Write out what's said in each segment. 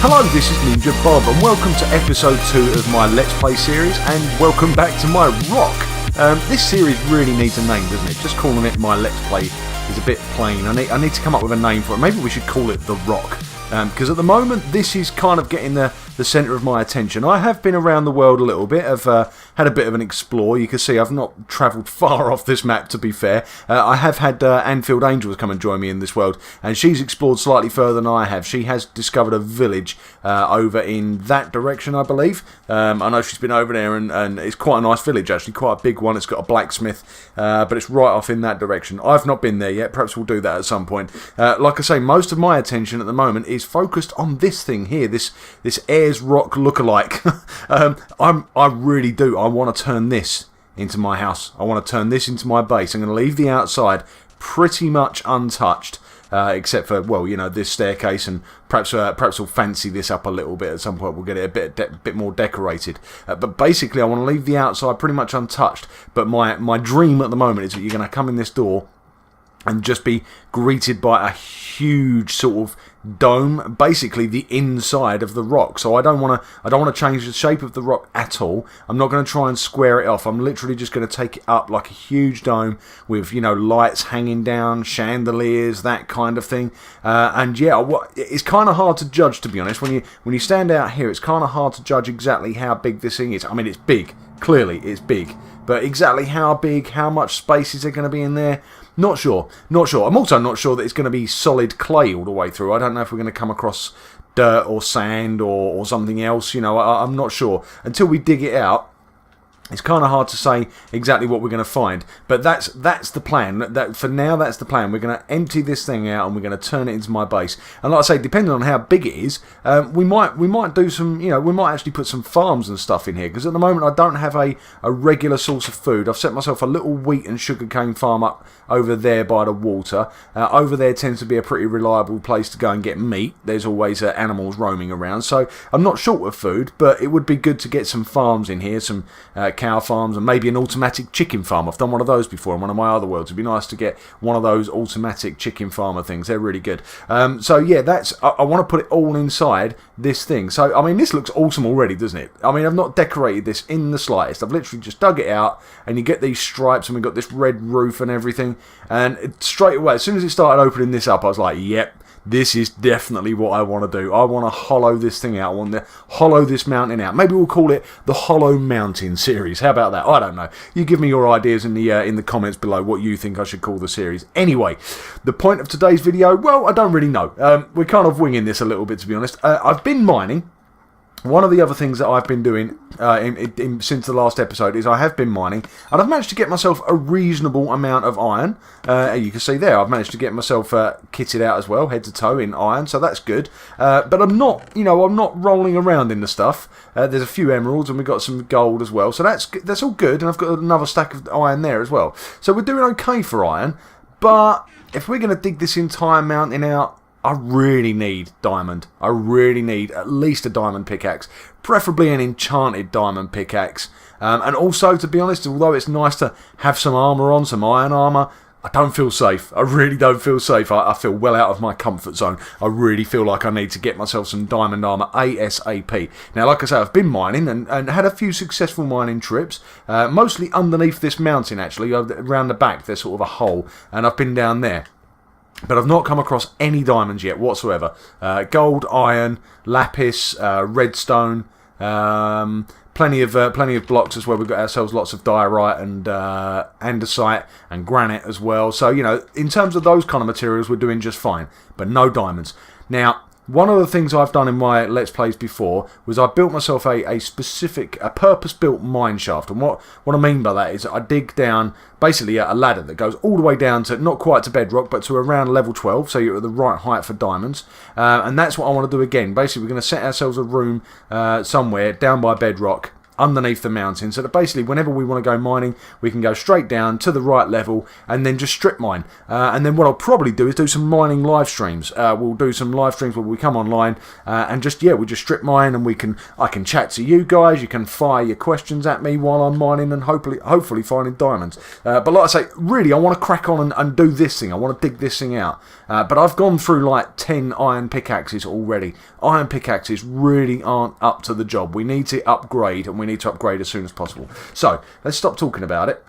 Hello, this is NinjaBob and welcome to episode 2 of my Let's Play series, and welcome back to my rock. This series really needs a name, doesn't it? Just calling it my Let's Play is a bit plain. I need to come up with a name for it. Maybe we should call it The Rock. Because at the moment this is kind of getting the centre of my attention. I have been around the world a little bit. I've had a bit of an explore. You can see I've not travelled far off this map, to be fair. I have had Anfield Angels come and join me in this world, and she's explored slightly further than I have. She has discovered a village over in that direction, I believe. I know she's been over there, and it's quite a nice village actually, quite a big one. It's got a blacksmith, but it's right off in that direction. I've not been there yet. Perhaps we'll do that at some point. Like I say, most of my attention at the moment is focused on this thing here, this Ayers Rock lookalike. I really do. I want to turn this into my house. I want to turn this into my base. I'm going to leave the outside pretty much untouched, except for, well, you know, this staircase, and perhaps we'll fancy this up a little bit at some point. We'll get it a bit more decorated. But basically, I want to leave the outside pretty much untouched. But my dream at the moment is that you're going to come in this door and just be greeted by a huge sort of dome, basically the inside of the rock. So I don't want to change the shape of the rock at all. I'm not going to try and square it off. I'm literally just going to take it up like a huge dome with, you know, lights hanging down, chandeliers, that kind of thing. And yeah, it's kind of hard to judge, to be honest. When you stand out here, it's kind of hard to judge exactly how big this thing is. I mean, it's big. Clearly, it's big. But exactly how big, how much space is there going to be in there? Not sure. I'm also not sure that it's going to be solid clay all the way through. I don't know if we're going to come across dirt or sand or something else. You know, I'm not sure. Until we dig it out, it's kind of hard to say exactly what we're going to find, but that's the plan. For now, that's the plan. We're going to empty this thing out and we're going to turn it into my base. And like I say, depending on how big it is, we might do some, you know, we might actually put some farms and stuff in here, because at the moment I don't have a regular source of food. I've set myself a little wheat and sugarcane farm up over there by the water. Over there tends to be a pretty reliable place to go and get meat. There's always animals roaming around, so I'm not short of food, but it would be good to get some farms in here, some cow farms, and maybe an automatic chicken farm. I've done one of those before in one of my other worlds. It'd be nice to get one of those automatic chicken farmer things. They're really good. So yeah, I want to put it all inside this thing. So I mean, this looks awesome already, doesn't it? I mean, I've not decorated this in the slightest. I've literally just dug it out, and you get these stripes, and we've got this red roof and everything. And straight away, as soon as it started opening this up, I was like, yep, this is definitely what I want to do. I want to hollow this thing out. I want to hollow this mountain out. Maybe we'll call it the Hollow Mountain series. How about that? I don't know. You give me your ideas in the comments below what you think I should call the series. Anyway, the point of today's video, well, I don't really know. We're kind of winging this a little bit, to be honest. I've been mining. One of the other things that I've been doing since the last episode is I have been mining, and I've managed to get myself a reasonable amount of iron. You can see there, I've managed to get myself kitted out as well, head to toe in iron, so that's good. But I'm not rolling around in the stuff. There's a few emeralds, and we've got some gold as well, so that's all good. And I've got another stack of iron there as well. So we're doing okay for iron. But if we're going to dig this entire mountain out, I really need diamond. I really need at least a diamond pickaxe, preferably an enchanted diamond pickaxe. And also, to be honest, although it's nice to have some armour on, some iron armour, I don't feel safe. I really don't feel safe. I feel well out of my comfort zone. I really feel like I need to get myself some diamond armour ASAP. Now, like I say, I've been mining and had a few successful mining trips, mostly underneath this mountain, actually. Around the back, there's sort of a hole, and I've been down there. But I've not come across any diamonds yet whatsoever. Gold, iron, lapis, redstone, plenty of blocks as well. We've got ourselves lots of diorite and andesite and granite as well. So, you know, in terms of those kind of materials, we're doing just fine. But no diamonds. Now, one of the things I've done in my Let's Plays before was I built myself a purpose-built mine shaft. And what I mean by that is I dig down basically a ladder that goes all the way down to, not quite to bedrock, but to around level 12, so you're at the right height for diamonds. And that's what I want to do again. Basically, we're going to set ourselves a room somewhere down by bedrock, underneath the mountain, so that basically whenever we want to go mining, we can go straight down to the right level and then just strip mine. And then what I'll probably do is do some mining live streams. We'll do some live streams where we come online and just, yeah, we just strip mine, and I can chat to you guys. You can fire your questions at me while I'm mining and hopefully finding diamonds. But like I say, really, I want to crack on and do this thing. I want to dig this thing out. But I've gone through like 10 iron pickaxes already. Iron pickaxes really aren't up to the job. We need to upgrade, and we need to upgrade as soon as possible. So let's stop talking about it,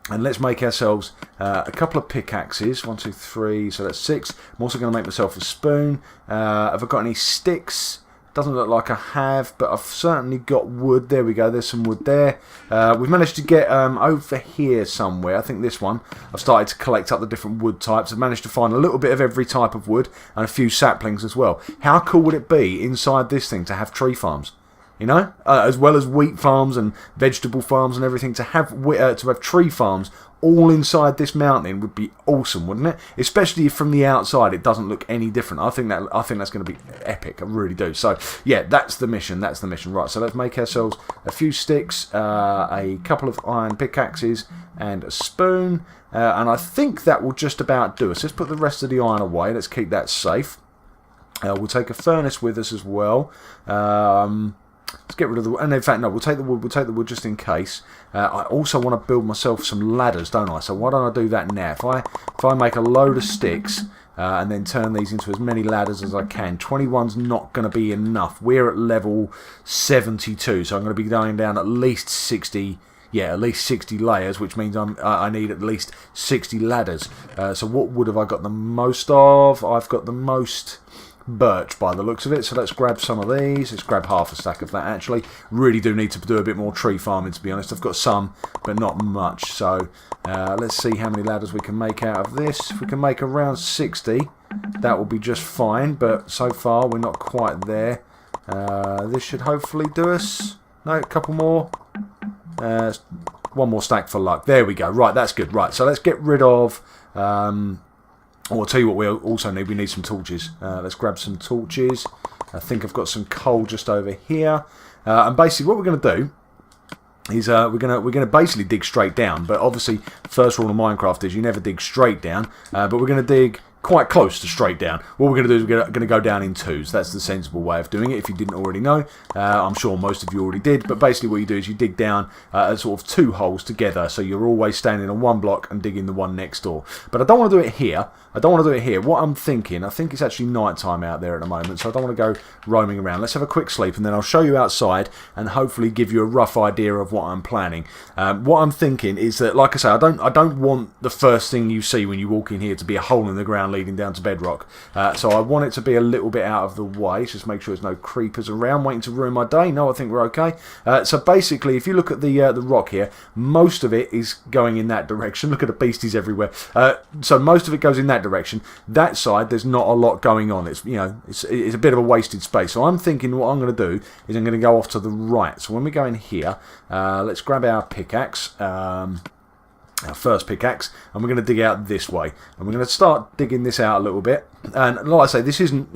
and let's make ourselves a couple of pickaxes. 1, 2, 3, so that's 6. I'm also going to make myself a spoon. Have I got any sticks? Doesn't look like I have, but I've certainly got wood. There we go, there's some wood there. We've managed to get over here somewhere. I think this one. I've started to collect up the different wood types. I've managed to find a little bit of every type of wood and a few saplings as well. How cool would it be inside this thing to have tree farms? You know, as well as wheat farms and vegetable farms and everything, to have tree farms all inside this mountain would be awesome, wouldn't it? Especially if from the outside it doesn't look any different. I think that's going to be epic. I really do. So yeah, that's the mission. That's the mission. Right. So let's make ourselves a few sticks, a couple of iron pickaxes, and a spoon. And I think that will just about do us. Let's put the rest of the iron away. Let's keep that safe. We'll take a furnace with us as well. Let's get rid of the wood. And in fact, no, we'll take the wood. We'll take the wood just in case. I also want to build myself some ladders, don't I? So why don't I do that now? If I make a load of sticks and then turn these into as many ladders as I can. 21's not going to be enough. We're at level 72, so I'm going to be going down at least 60. Yeah, at least 60 layers, which means I need at least 60 ladders. So what wood have I got the most of? I've got the most birch by the looks of it, so let's grab some of these. Let's grab half a stack of that, actually. Really do need to do a bit more tree farming, to be honest. I've got some, but not much. So let's see how many ladders we can make out of this. If we can make around 60, that will be just fine, but so far we're not quite there. This should hopefully do us. No, a couple more. One more stack for luck. There we go. Right, that's good. Right, so let's get rid of I'll tell you what we also need. We need some torches. Let's grab some torches. I think I've got some coal just over here. And basically what we're going to do is we're gonna basically dig straight down. But obviously, first rule of Minecraft is you never dig straight down. But we're going to dig quite close to straight down. What we're going to do is we're going to go down in twos. That's the sensible way of doing it, if you didn't already know. I'm sure most of you already did, but basically what you do is you dig down sort of 2 holes together, so you're always standing on one block and digging the one next door. But I don't want to do it here. What I'm thinking, I think it's actually night time out there at the moment, so I don't want to go roaming around. Let's have a quick sleep, and then I'll show you outside and hopefully give you a rough idea of what I'm planning. What I'm thinking is that, like I say, I don't want the first thing you see when you walk in here to be a hole in the ground leading down to bedrock. So I want it to be a little bit out of the way. Just make sure there's no creepers around waiting to ruin my day. No, I think we're okay. So basically, if you look at the rock here, most of it is going in that direction. Look at the beasties everywhere. So most of it goes in that direction. That side, there's not a lot going on. It's it's a bit of a wasted space. So I'm thinking what I'm going to do is I'm going to go off to the right. So when we go in here, let's grab our pickaxe. Our first pickaxe, and we're going to dig out this way, and we're going to start digging this out a little bit. And like I say, this isn't,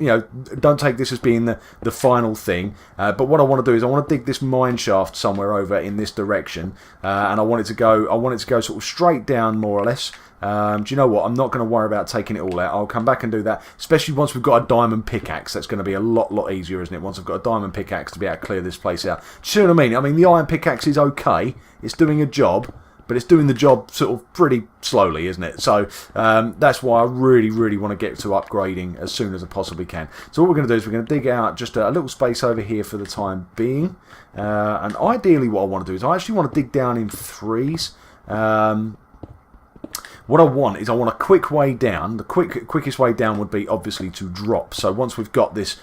don't take this as being the final thing, but what I want to do is I want to dig this mine shaft somewhere over in this direction, and I want it to go sort of straight down, more or less. Do you know what? I'm not going to worry about taking it all out. I'll come back and do that, especially once we've got a diamond pickaxe. That's going to be a lot easier, isn't it? Once I've got a diamond pickaxe to be able to clear this place out. Do you see what I mean? I mean, the iron pickaxe is okay. It's doing a job. But it's doing the job sort of pretty slowly, isn't it? So that's why I really want to get to upgrading as soon as I possibly can. So what we're going to do is we're going to dig out just a little space over here for the time being. And ideally what I want to do is I actually want to dig down in 3s. What I want is I want a quick way down. The quickest way down would be obviously to drop. So once we've got this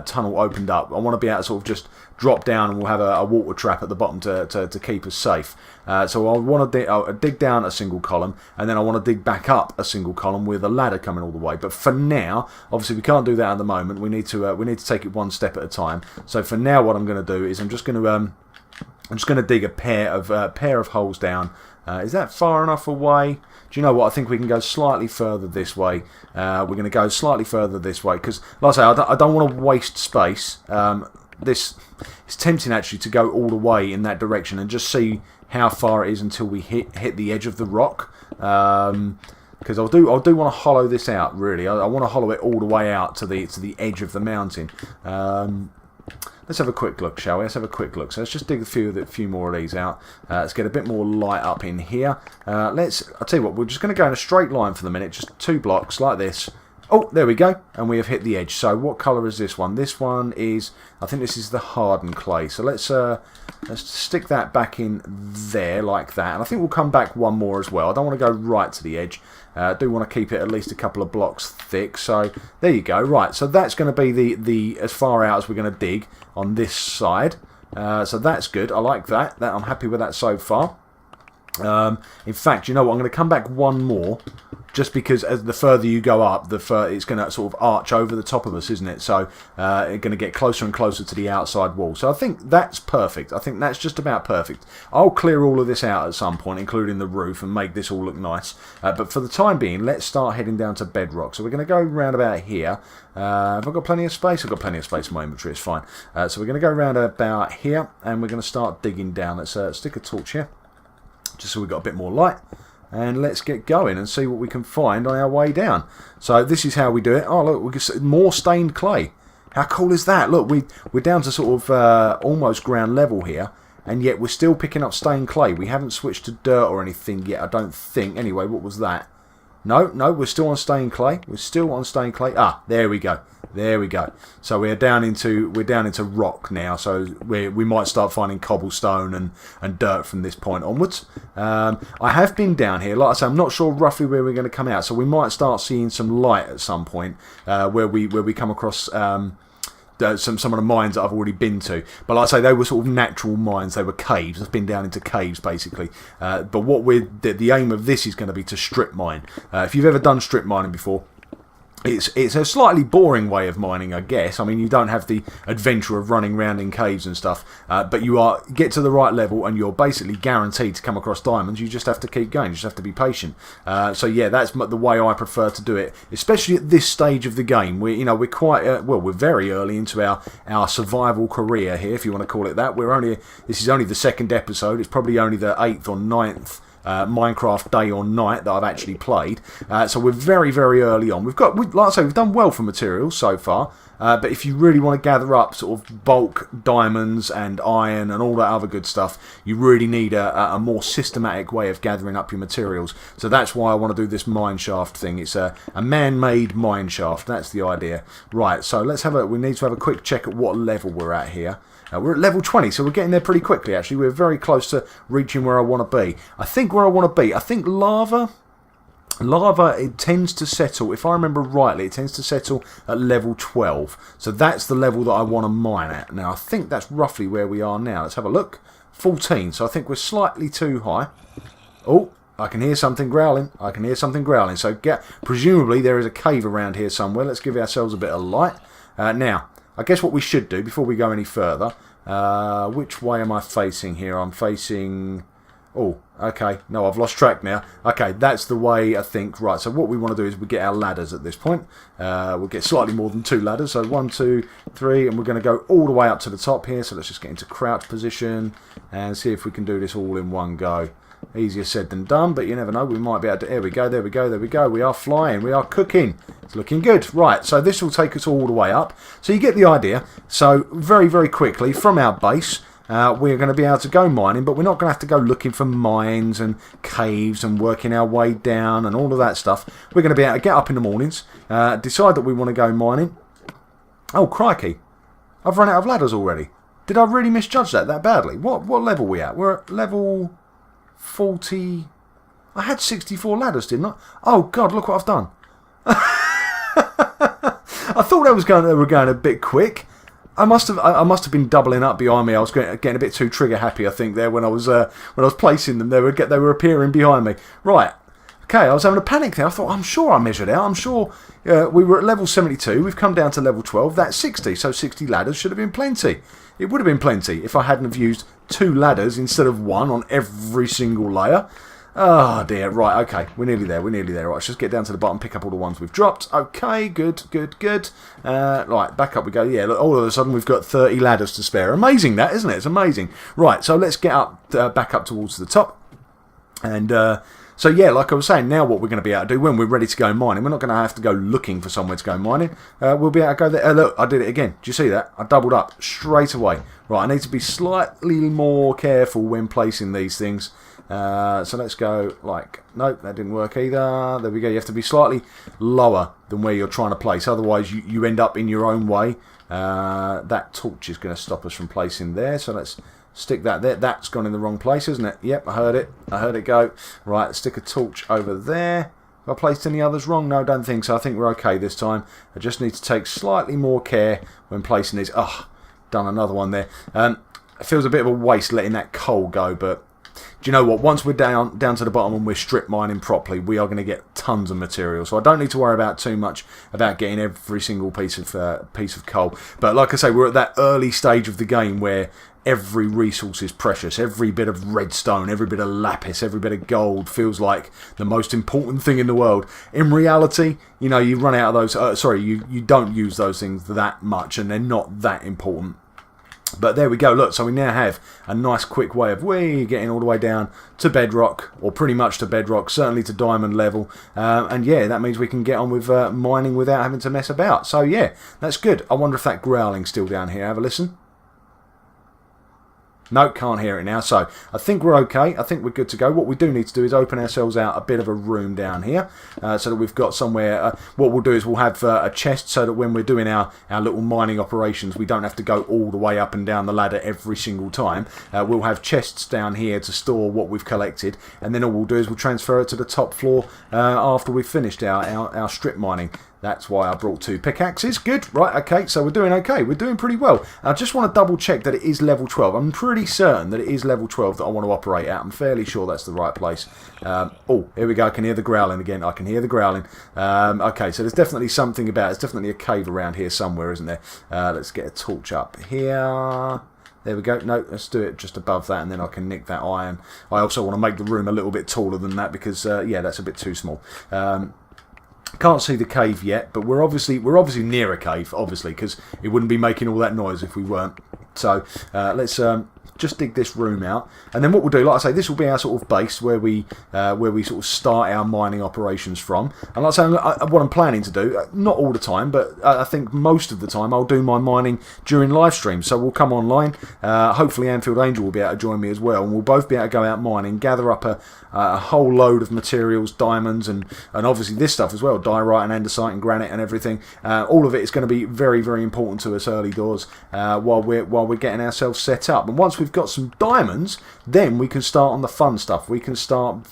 tunnel opened up, I want to be able to sort of just drop down, and we'll have a water trap at the bottom to keep us safe. So I want to dig down a single column, and then I want to dig back up a single column with a ladder coming all the way. But for now, obviously we can't do that at the moment. We need to take it one step at a time. So for now, what I'm going to do is I'm just going to dig a pair of holes down. Is that far enough away? Do you know what? I think we can go slightly further this way. We're going to go slightly further this way because, like I say, I don't want to waste space. this, it's tempting actually to go all the way in that direction and just see how far it is until we hit the edge of the rock. Because I do want to hollow this out, really. I want to hollow it all the way out to the edge of the mountain. Let's have a quick look, shall we? Let's have a quick look. So let's just dig a few more of these out. Let's get a bit more light up in here. I'll tell you what, we're just going to go in a straight line for the minute, just 2 blocks like this. Oh, there we go, and we have hit the edge. So what colour is this one? This one is, I think this is the hardened clay. So let's stick that back in there like that. And I think we'll come back one more as well. I don't want to go right to the edge. I do want to keep it at least a couple of blocks thick. So there you go. Right, so that's going to be the as far out as we're going to dig on this side. So that's good. I like that. I'm happy with that so far. In fact, you know what? I'm going to come back one more, just because as the further you go up, the further it's going to sort of arch over the top of us, isn't it? So it's going to get closer and closer to the outside wall. So I think that's perfect. I think that's just about perfect. I'll clear all of this out at some point, including the roof, and make this all look nice. But for the time being, let's start heading down to bedrock. So we're going to go round about here. Have I got plenty of space? I've got plenty of space in my inventory. It's fine. So we're going to go round about here, and we're going to start digging down. Let's stick a torch here, just so we've got a bit more light, and let's get going and see what we can find on our way down. So this is how we do it. Oh look, we can see more stained clay. How cool is that? Look, we're down to sort of almost ground level here, and yet we're still picking up stained clay. We haven't switched to dirt or anything yet, I don't think. Anyway, what was that? No, we're still on stained clay. We're still on stained clay. Ah, there we go. There we go. So we're down into rock now. So we might start finding cobblestone and dirt from this point onwards. I have been down here. Like I say, I'm not sure roughly where we're going to come out. So we might start seeing some light at some point where we come across some of the mines that I've already been to. But like I say, they were sort of natural mines. They were caves. I've been down into caves basically. But what the aim of this is going to be to strip mine. If you've ever done strip mining before, it's a slightly boring way of mining, I guess. I mean, you don't have the adventure of running around in caves and stuff, but you get to the right level and you're basically guaranteed to come across diamonds. You just have to keep going. You just have to be patient. So yeah, that's the way I prefer to do it, especially at this stage of the game. We're quite we're very early into our survival career here, if you want to call it that. This is only the 2nd episode. It's probably only the 8th or 9th Minecraft day or night that I've actually played, so we're very, very early on. Like I say, we've done well for materials so far, but if you really want to gather up sort of bulk diamonds and iron and all that other good stuff, you really need a more systematic way of gathering up your materials. So that's why I want to do this mine shaft thing. It's a man-made mine shaft. That's the idea. Right, so we need to have a quick check at what level we're at here. We're at level 20, so we're getting there pretty quickly, actually. We're very close to reaching where I want to be. I think lava, it tends to settle, if I remember rightly, it tends to settle at level 12. So that's the level that I want to mine at. Now, I think that's roughly where we are now. Let's have a look. 14, so I think we're slightly too high. Oh, I can hear something growling. So presumably there is a cave around here somewhere. Let's give ourselves a bit of light. Now, I guess what we should do before we go any further, which way am I facing here? I'm facing... Oh, okay. No, I've lost track now. Okay, that's the way, I think. Right, so what we want to do is we get our ladders at this point. We'll get slightly more than 2 ladders. So 1, 2, 3, and we're going to go all the way up to the top here. So let's just get into crouch position and see if we can do this all in one go. Easier said than done, but you never know. We might be able to... There we go. We are flying. We are cooking. It's looking good. Right, so this will take us all the way up. So you get the idea. So very, very quickly from our base, we're going to be able to go mining, but we're not going to have to go looking for mines and caves and working our way down and all of that stuff. We're going to be able to get up in the mornings, decide that we want to go mining. Oh, crikey. I've run out of ladders already. Did I really misjudge that badly? What level are we at? We're at level 40... I had 64 ladders, didn't I? Oh, God, look what I've done. I thought they were going a bit quick. I must have been doubling up behind me. I was getting a bit too trigger happy, I think, there when I was placing them. They were appearing behind me. Right. Okay, I was having a panic there. I thought, I'm sure I measured out. I'm sure we were at level 72. We've come down to level 12. That's 60. So 60 ladders should have been plenty. It would have been plenty if I hadn't have used 2 ladders instead of 1 on every single layer. Oh dear, right, okay, we're nearly there, Right, let's just get down to the bottom, pick up all the ones we've dropped. Okay, good. Right, back up we go. Yeah, look, all of a sudden we've got 30 ladders to spare. Amazing that, isn't it? It's amazing. Right, so let's get up, back up towards the top. And so yeah, like I was saying, now what we're going to be able to do when we're ready to go mining, we're not going to have to go looking for somewhere to go mining. We'll be able to go there. Look, I did it again. Do you see that? I doubled up straight away. Right, I need to be slightly more careful when placing these things. So let's go like, nope, that didn't work either. There we go. You have to be slightly lower than where you're trying to place. Otherwise, you end up in your own way. That torch is going to stop us from placing there. So let's stick that there. That's gone in the wrong place, isn't it? Yep, I heard it. I heard it go. Right, let's stick a torch over there. Have I placed any others wrong? No, don't think so. I think we're okay this time. I just need to take slightly more care when placing these. Oh, done another one there. It feels a bit of a waste letting that coal go, but do you know what? Once we're down to the bottom and we're strip mining properly, we are going to get tons of material. So I don't need to worry about too much about getting every single piece of coal. But like I say, we're at that early stage of the game where every resource is precious. Every bit of redstone, every bit of lapis, every bit of gold feels like the most important thing in the world. In reality, you know, you run out of those. You don't use those things that much, and they're not that important. But there we go, look, so we now have a nice quick way of getting all the way down to bedrock, or pretty much to bedrock, certainly to diamond level. And yeah, that means we can get on with mining without having to mess about. So yeah, that's good. I wonder if that growling's still down here. Have a listen. No, can't hear it now. So I think we're okay. I think we're good to go. What we do need to do is open ourselves out a bit of a room down here, so that we've got somewhere. What we'll do is we'll have a chest, so that when we're doing our little mining operations, we don't have to go all the way up and down the ladder every single time. We'll have chests down here to store what we've collected, and then all we'll do is we'll transfer it to the top floor after we've finished our strip mining. That's why I brought 2 pickaxes. Good. Right, okay, so we're doing okay. We're doing pretty well. I just want to double check that it is level 12. I'm pretty certain that it is level 12 that I want to operate at. I'm fairly sure that's the right place. Oh, here we go. I can hear the growling again. I can hear the growling. Okay, so there's definitely something about it. There's definitely a cave around here somewhere, isn't there? Let's get a torch up here. There we go. No, let's do it just above that, and then I can nick that iron. I also want to make the room a little bit taller than that because, yeah, that's a bit too small. Can't see the cave yet, but we're obviously near a cave, obviously, because it wouldn't be making all that noise if we weren't. So let's just dig this room out, and then what we'll do, like I say, this will be our sort of base where we sort of start our mining operations from. And like I say, what I'm planning to do, not all the time, but I think most of the time, I'll do my mining during live streams. So we'll come online. Hopefully, Anfield Angel will be able to join me as well, and we'll both be able to go out mining, gather up a whole load of materials, diamonds, and obviously this stuff as well, diorite and andesite and granite and everything. All of it is going to be very, very important to us early doors while we're getting ourselves set up. And once we've got some diamonds, then we can start on the fun stuff. We can start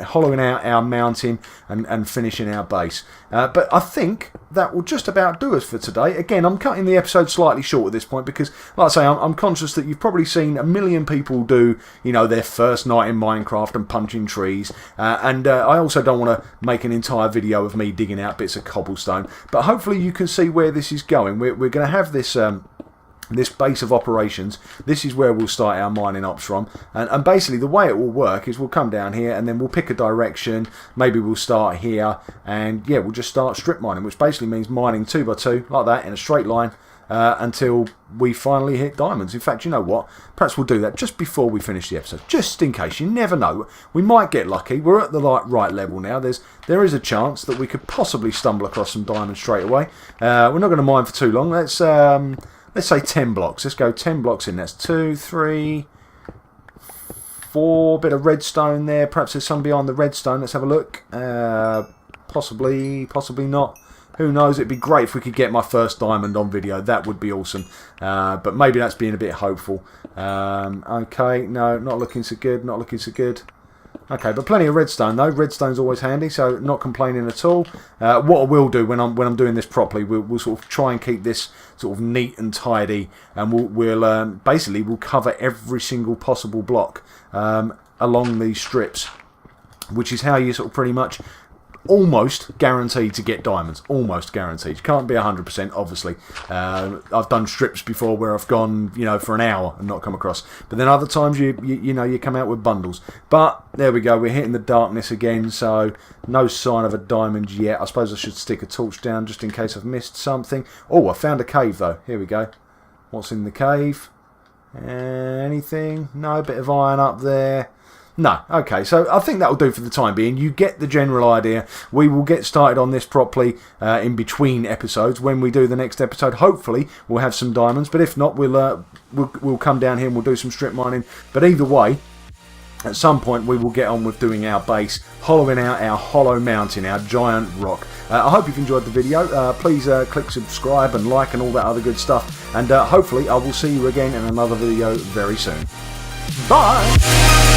hollowing out our mountain and finishing our base. But I think that will just about do us for today. Again, I'm cutting the episode slightly short at this point because, like I say, I'm conscious that you've probably seen a million people do, you know, their first night in Minecraft and punching trees. And I also don't want to make an entire video of me digging out bits of cobblestone. But hopefully you can see where this is going. We're going to have this this base of operations. This is where we'll start our mining ops from, and basically the way it will work is we'll come down here and then we'll pick a direction. Maybe we'll start here, and yeah, we'll just start strip mining, which basically means mining 2 by 2 like that in a straight line until we finally hit diamonds. In fact, you know what, perhaps we'll do that just before we finish the episode, just in case. You never know, we might get lucky. We're at the right level now. There is a chance that we could possibly stumble across some diamonds straight away. We're not going to mine for too long. Let's say 10 blocks. Let's go 10 blocks in. That's 2, 3, 4. Bit of redstone there. Perhaps there's some behind the redstone. Let's have a look. Possibly not. Who knows? It'd be great if we could get my first diamond on video. That would be awesome. But maybe that's being a bit hopeful. Okay, no, not looking so good. Not looking so good. Okay, but plenty of redstone though. Redstone's always handy, so not complaining at all. What I will do when I'm doing this properly, we'll sort of try and keep this sort of neat and tidy, and we'll basically we'll cover every single possible block along these strips, which is how you sort of pretty much almost guaranteed to get diamonds. Almost guaranteed. You can't be 100%, obviously. I've done strips before where I've gone, for an hour and not come across. But then other times you come out with bundles. But there we go. We're hitting the darkness again, so no sign of a diamond yet. I suppose I should stick a torch down just in case I've missed something. Oh, I found a cave though. Here we go. What's in the cave? Anything? No, a bit of iron up there. No, okay, so I think that'll do for the time being. You get the general idea. We will get started on this properly in between episodes. When we do the next episode, hopefully we'll have some diamonds. But if not, we'll come down here and we'll do some strip mining. But either way, at some point we will get on with doing our base, hollowing out our hollow mountain, our giant rock. I hope you've enjoyed the video. Please click subscribe and like and all that other good stuff. And hopefully I will see you again in another video very soon. Bye!